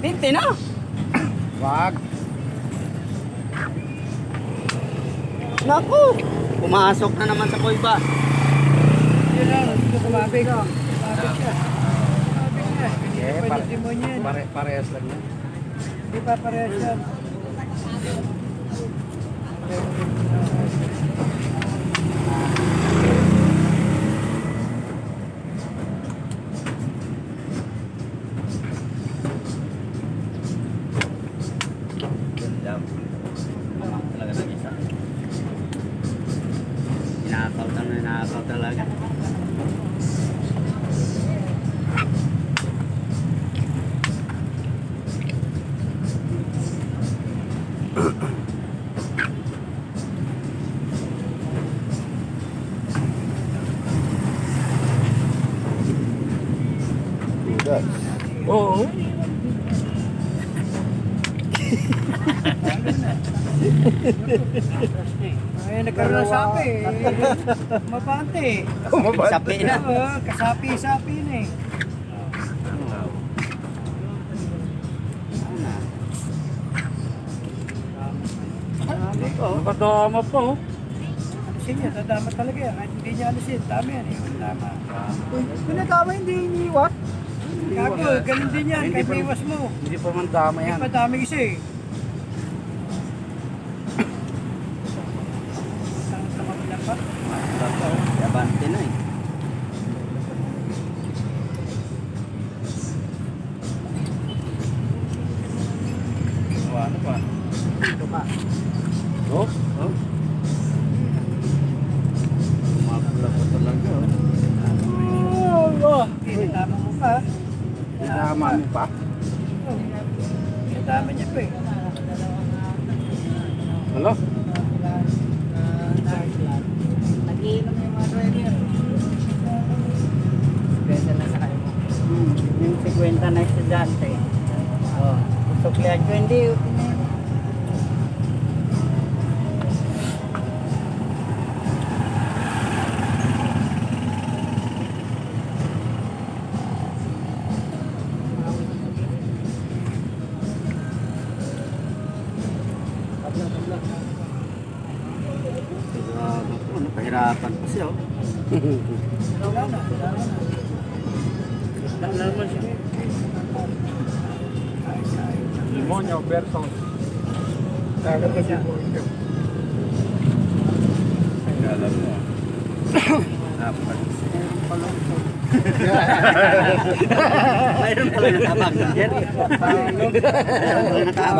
20 na. Wag. Naku. Pumasok na naman sa kuiba. Yun lang, dito kumabig. Kumabig siya. Kumabig niya. Hindi Eh, pa pwede timon yan. parehas lang yan. Hindi pa parehas yan. Talaga ng isa. Inakaw talaga. Bigas. Oo. Ay, nagkaroon ng sapi. Mabante. Sapi na. Oo, kasapi-sapi na eh. Nakadama pa oh. Alisin niya, dadama talaga yan. Kahit hindi niya alisin, dami yan eh. Dama. Kung nadama hindi iniiwas. Gago, ganun din yan. Hindi Kahit pa- iwas mo. Hindi pa man dama Hindi yan. pa dami isa eh. Tama mo lang pa. Abante na eh. Ano pa? Ito pa. Oh? Oh? Mapula pa talaga. Oh. Tama mo pa. Nadama mo pa. Dama niya pa eh. Ano? Nag-iinom yung mga driver. Pwede na sa kayo. Yung 50 na estudyante. Oh, suklihan ko hindi. Pahirapan pa siya. Wala na. Lang naman siya. Limonyo, Berson. Kagad kasi po ito. Alam mo. Apat. Mayroon pala natabag. Mayroon pala natabag.